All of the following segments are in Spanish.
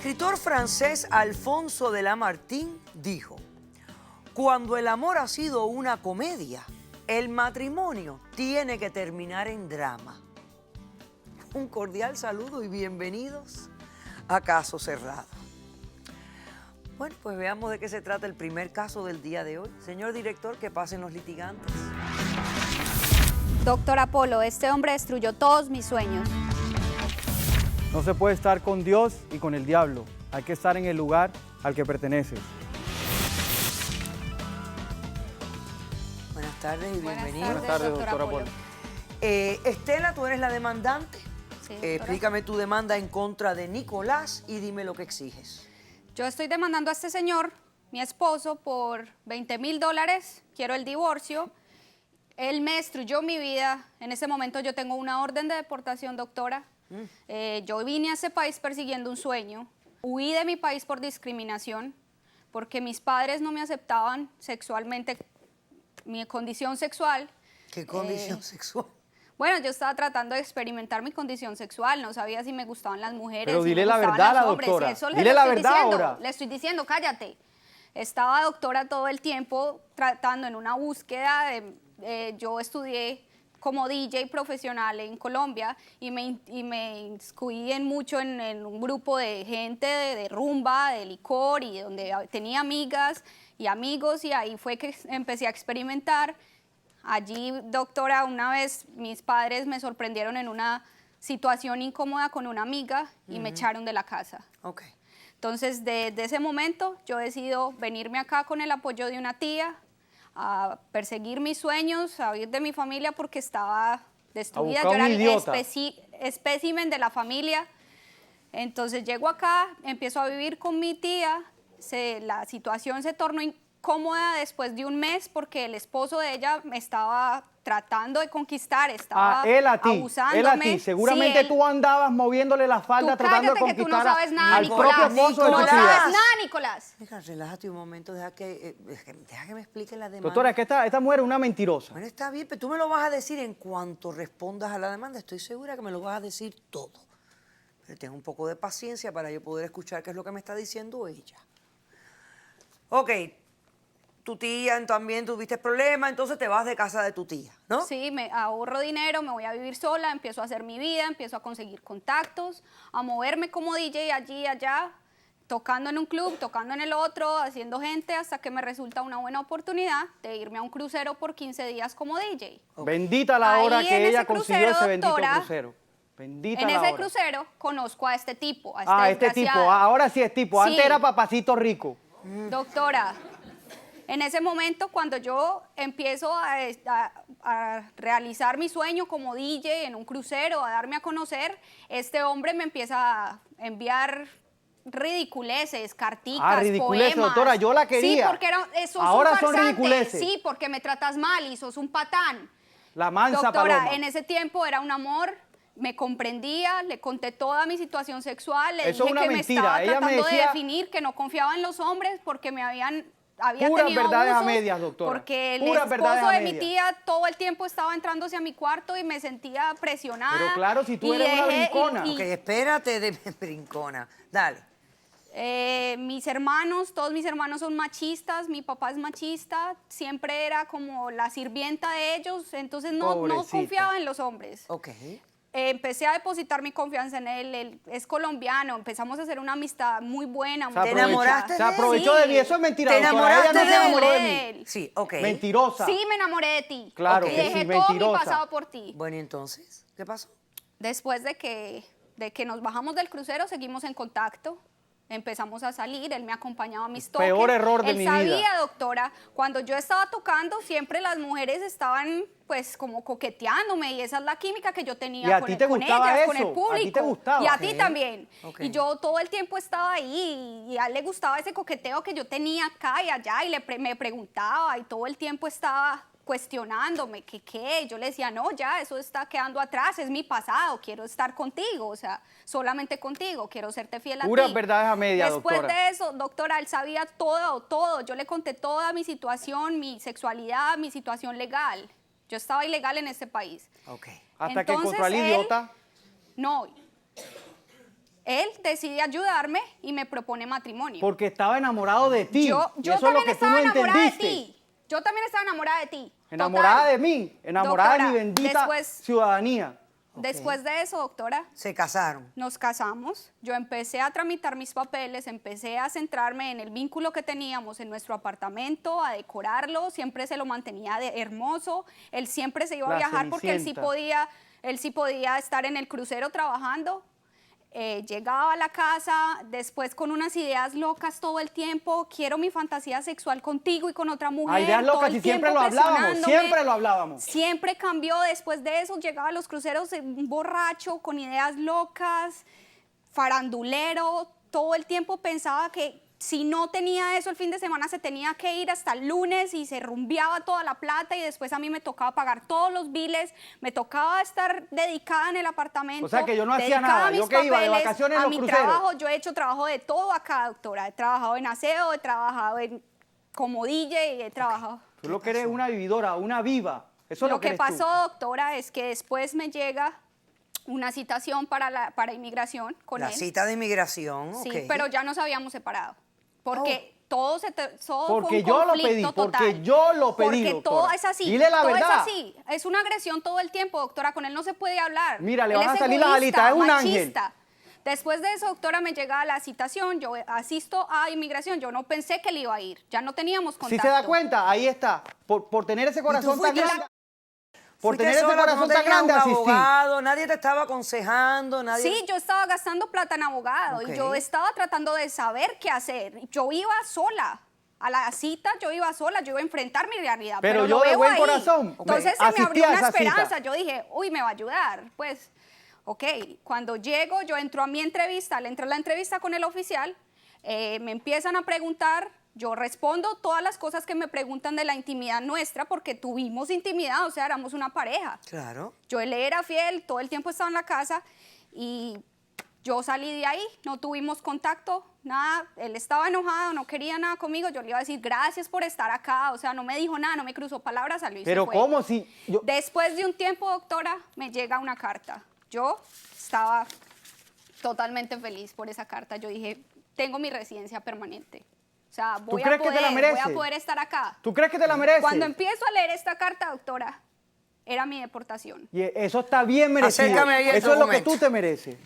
escritor francés Alfonso de Lamartine dijo: cuando el amor ha sido una comedia, el matrimonio tiene que terminar en drama. Un cordial saludo y bienvenidos a Caso Cerrado. Bueno, pues veamos de qué se trata el primer caso del día de hoy. Señor director, que pasen los litigantes. Doctor Apolo, este hombre destruyó todos mis sueños. No se puede estar con Dios y con el diablo. Hay que estar en el lugar al que perteneces. Buenas tardes y bienvenidos. Buenas tardes, doctor Apolo. Estela, tú eres la demandante. Sí, Explícame tu demanda en contra de Nicolás y dime lo que exiges. Yo estoy demandando a este señor, mi esposo, por $20,000. Quiero el divorcio. Él me destruyó mi vida. En ese momento yo tengo una orden de deportación, doctora. Yo vine a ese país persiguiendo un sueño. Huí de mi país por discriminación, porque mis padres no me aceptaban sexualmente, mi condición sexual. ¿Qué condición sexual? Bueno, yo estaba tratando de experimentar mi condición sexual, no sabía si me gustaban las mujeres. Pero si dile me la gustaban verdad a los la hombres, doctora. eso Dile la verdad ahora. Le estoy diciendo, cállate. Estaba, doctora, todo el tiempo tratando en una búsqueda yo estudié como DJ profesional en Colombia y me inscribí mucho en un grupo de gente de rumba, de licor, y donde tenía amigas y amigos, y ahí fue que empecé a experimentar. Allí, doctora, una vez mis padres me sorprendieron en una situación incómoda con una amiga y me echaron de la casa. Ok. Entonces, desde ese momento, yo decido venirme acá con el apoyo de una tía, a perseguir mis sueños, a huir de mi familia porque estaba destruida. Yo era el espécimen de la familia. Entonces, llego acá, empiezo a vivir con mi tía. La situación se tornó incómoda después de un mes porque el esposo de ella me estaba tratando de conquistar, estaba abusándome. Él a ti. Seguramente Sí, tú andabas moviéndole la falda tratando de cállate, que tú no conquistar sabes nada, al Nicolás. propio esposo de No tu sabes tía. nada, Nicolás. Deja, relájate un momento, deja que me explique la demanda. Doctora, es que esta mujer es una mentirosa. Bueno, está bien, pero tú me lo vas a decir en cuanto respondas a la demanda. Estoy segura que me lo vas a decir todo. Pero ten un poco de paciencia para yo poder escuchar qué es lo que me está diciendo ella. Ok, tu tía también tuviste problemas, entonces te vas de casa de tu tía, ¿no? Sí, me ahorro dinero, me voy a vivir sola, empiezo a hacer mi vida, empiezo a conseguir contactos, a moverme como DJ allí y allá, tocando en un club, tocando en el otro, haciendo gente, hasta que me resulta una buena oportunidad de irme a un crucero por 15 días como DJ. Bendita la hora Ahí, que en ella ese consiguió crucero, ese bendito doctora, crucero. Bendita En la ese hora. crucero conozco a este tipo, a Este tipo, desgraciado. ahora sí es tipo. Antes Sí. era papacito rico. Doctora, en ese momento, cuando yo empiezo a realizar mi sueño como DJ en un crucero, a darme a conocer, este hombre me empieza a enviar ridiculeces, carticas, ridiculeces, poemas. doctora, yo la quería. Sí, porque sos Ahora un son farsante. ridiculeces. Sí, porque me tratas mal y sos un patán. La mansa Doctora, paloma. en ese tiempo era un amor, me comprendía, le conté toda mi situación sexual, le Eso es dije una que mentira. me estaba Ella me tratando decía- de definir, que no confiaba en los hombres porque había Puras tenido verdades a abusos, medias, doctora. porque el Puras verdades esposo a de mi medias. tía todo el tiempo estaba entrándose a mi cuarto y me sentía presionada. Pero claro, si tú y eres una brincona. Ok, espérate de brincona. Dale. Mis hermanos, todos mis hermanos son machistas, mi papá es machista, siempre era como la sirvienta de ellos, entonces no Pobrecita. confiaba en los hombres. Ok. Empecé a depositar mi confianza en él es colombiano, empezamos a hacer una amistad muy buena, muy ¿Te enamoraste Se de él? aprovechó de mí, eso es mentira, ¿Te doctora. enamoraste Ella no de se él? enamoró de Me enamoré de mí. él. Sí, ok. Mentirosa. Sí, me enamoré de ti. Claro Ok. Y que dejé sí, todo mi mentirosa. pasado por ti. Bueno, ¿y entonces? ¿Qué pasó? Después de que nos bajamos del crucero, seguimos en contacto. Empezamos a salir, él me acompañaba a mis toques. Peor error de él mi sabía, vida. doctora, cuando yo estaba tocando, siempre las mujeres estaban pues como coqueteándome y esa es la química que yo tenía ¿Y a con, ti te con gustaba ellas, con eso? el público. ¿A ti te gustaba? Y a Ok. ti también. Ok. Y yo todo el tiempo estaba ahí y a él le gustaba ese coqueteo que yo tenía acá y allá y me preguntaba y todo el tiempo estaba cuestionándome que qué, yo le decía, no, ya, eso está quedando atrás, es mi pasado, quiero estar contigo, o sea, solamente contigo, quiero serte fiel a ti. Puras verdades a medias, Después doctora. de eso, doctora, él sabía todo, yo le conté toda mi situación, mi sexualidad, mi situación legal. Yo estaba ilegal en este país. Ok. Hasta que Entonces, encontró al idiota. No, Él decide ayudarme y me propone matrimonio. Porque estaba enamorado de ti. Yo y eso es lo también que tú estaba no enamorada de entendiste. ti. Yo también estaba enamorada de ti. Enamorada Total. de mí, enamorada de mi Doctora, bendita después, ciudadanía. después de eso, doctora, Se casaron. nos casamos. Yo empecé a tramitar mis papeles, empecé a centrarme en el vínculo que teníamos en nuestro apartamento, a decorarlo. Siempre se lo mantenía hermoso. Él siempre se iba a La viajar porque Cenicienta. él sí podía estar en el crucero trabajando. Llegaba a la casa, después con unas ideas locas todo el tiempo, quiero mi fantasía sexual contigo y con otra mujer. Ideas todo locas el y siempre tiempo lo hablábamos, presionándome. siempre lo hablábamos. Siempre cambió después de eso, llegaba a los cruceros un borracho, con ideas locas, farandulero, todo el tiempo pensaba que si no tenía eso el fin de semana se tenía que ir hasta el lunes y se rumbeaba toda la plata y después a mí me tocaba pagar todos los biles, me tocaba estar dedicada en el apartamento. O sea que yo no hacía dedicada nada, a mis yo que iba de papeles, vacaciones en a los mi cruceros. trabajo, yo he hecho trabajo de todo acá, doctora, he trabajado en aseo, he trabajado como DJ, he trabajado... Tú lo que eres una vividora, una viva. Eso es lo Lo que eres pasó, tú. doctora, es que después me llega una citación para inmigración con La él. cita de inmigración, Sí, ok. pero ya nos habíamos separado. Porque todo Porque fue un yo lo conflicto pedí, total. porque yo lo pedí, Porque doctora. todo es así. Dile la todo verdad. es así. Es una agresión todo el tiempo, doctora. Con él no se puede hablar. Mira, le Él van a es salir las egoísta, alitas, es un machista. Después de eso, doctora, me llega la citación, yo asisto a inmigración, yo no pensé que él iba a ir, ya no teníamos contacto. Si se da cuenta, ahí está. Por tener ese corazón tan fuiste grande. Por Fuiste tener ese sola, corazón no tan tenías grande, un asistí. abogado, nadie te estaba aconsejando, nadie... Sí, yo estaba gastando plata en abogado Ok. y yo estaba tratando de saber qué hacer. Yo iba sola. A la cita yo iba sola, yo iba a enfrentar mi realidad. Pero Pero yo lo de veo buen ahí. corazón, Entonces se asistí me abrió a una esa cita. esperanza. Yo dije, uy, me va a ayudar. Pues, ok, cuando llego, yo entro a mi entrevista, le entro a la entrevista con el oficial, me empiezan a preguntar, yo respondo todas las cosas que me preguntan de la intimidad nuestra, porque tuvimos intimidad, o sea, éramos una pareja. Claro. Yo le era fiel, todo el tiempo estaba en la casa y yo salí de ahí, no tuvimos contacto, nada, él estaba enojado, no quería nada conmigo, yo le iba a decir gracias por estar acá, o sea, no me dijo nada, no me cruzó palabras, salió y Pero se fue. ¿cómo si...? Después de un tiempo, doctora, me llega una carta. Yo estaba totalmente feliz por esa carta, yo dije, tengo mi residencia permanente. O sea, voy crees que te la voy mereces? a poder estar acá. ¿Tú crees que te la mereces? Cuando empiezo a leer esta carta, doctora, era mi deportación. Y eso está bien merecido. Acércame ahí el Eso es lo que documento. tú te mereces.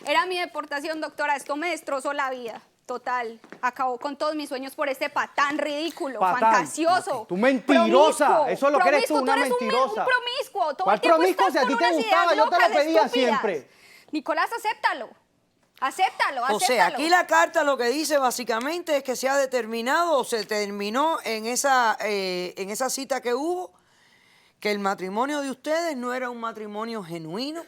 Era mi deportación, doctora. Esto me destrozó la vida. Total. Acabó con todos mis sueños por este patán ridículo, Patán. fantasioso. Tú mentirosa. promiscuo, Eso es lo que eres tú, una eres mentirosa. Un promiscuo. Todo ¿Cuál el tiempo promiscuo? estás Si a ti con te unas gustaba, ideas yo te lo locas, pedía estúpidas. siempre. Nicolás, acéptalo. Acéptalo, O sea, acéptalo. aquí la carta lo que dice básicamente es que se ha determinado o se terminó en esa cita que hubo que el matrimonio de ustedes no era un matrimonio genuino,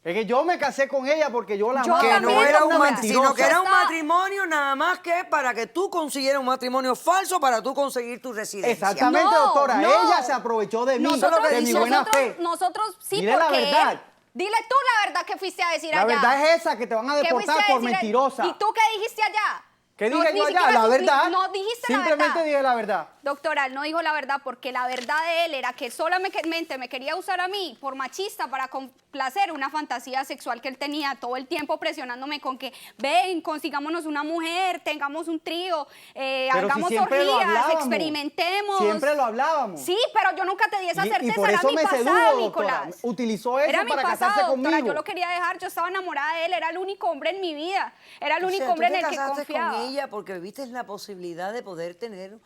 Es que yo me casé con ella porque yo la Yo amaba. que también, no era un doctora. matrimonio, sino que era un Estaba- matrimonio nada más que para que tú consiguieras un matrimonio falso para tú conseguir tu residencia. Exactamente, No, doctora. no. Ella se aprovechó de mí, Nosotros- de mi buena fe. Nosotros sí, Dile la porque verdad. él- dile tú la verdad que fuiste a decir La allá. verdad es esa, que te van a ¿Qué deportar fuiste a por decir? mentirosa. ¿Y tú qué dijiste allá? ¿Qué No, dije ni yo allá? siquiera La verdad. No dijiste la verdad. Simplemente dije la verdad. Doctora, él no dijo la verdad porque la verdad de él era que solamente me quería usar a mí por machista para complacer una fantasía sexual que él tenía todo el tiempo presionándome con que ven, consigámonos una mujer, tengamos un trío, Pero si hagamos siempre lo orgías, hablábamos. experimentemos. Siempre lo hablábamos. Sí, pero yo nunca te di esa certeza, y por era eso mi me pasado, sedujo, Nicolás. doctora. Utilizó eso Era mi para pasado, casarse doctora, conmigo. yo lo quería dejar, yo estaba enamorada de él, era el único hombre en mi vida, era el O sea, único tú hombre en te el que casaste confiaba. con ella porque viste la posibilidad de poder tener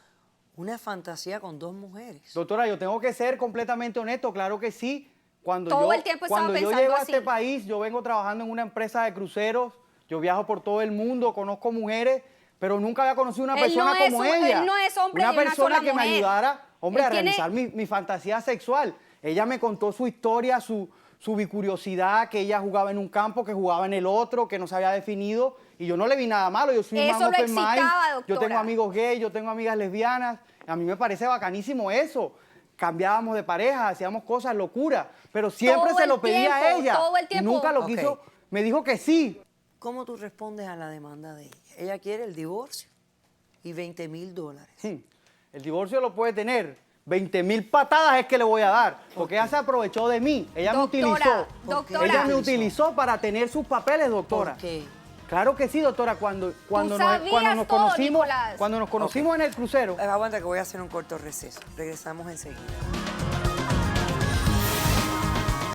una fantasía con dos mujeres. Doctora, yo tengo que ser completamente honesto, claro que sí. Cuando Todo yo, el tiempo estaba cuando yo pensando llego a así. este país, yo vengo trabajando en una empresa de cruceros, yo viajo por todo el mundo, conozco mujeres, pero nunca había conocido una Él persona no es como un- ella. él no es hombre una de una persona sola que me mujer. ayudara, hombre, Él a tiene- realizar mi fantasía sexual. Ella me contó su historia, su bicuriosidad, que ella jugaba en un campo, que jugaba en el otro, que no se había definido, y yo no le vi nada malo, yo soy un Eso man lo open mind, excitaba, yo doctora. tengo amigos gays, yo tengo amigas lesbianas, a mí me parece bacanísimo eso. Cambiábamos de pareja, hacíamos cosas, locuras, pero siempre Todo se el lo pedí a tiempo, ella. todo el Y tiempo. nunca lo Ok. quiso, me dijo que sí. ¿Cómo tú respondes a la demanda de ella? Ella quiere el divorcio y $20,000. El divorcio lo puede tener. 20,000 patadas es que le voy a dar, porque ella se aprovechó de mí. Ella me Doctora, utilizó. doctora. Ella me utilizó para tener sus papeles, doctora. ¿Por qué? Claro que sí, doctora, cuando sabías nos todo, conocimos, Nicolás. cuando nos conocimos en el crucero. Aguanta que voy a hacer un corto receso. Regresamos enseguida.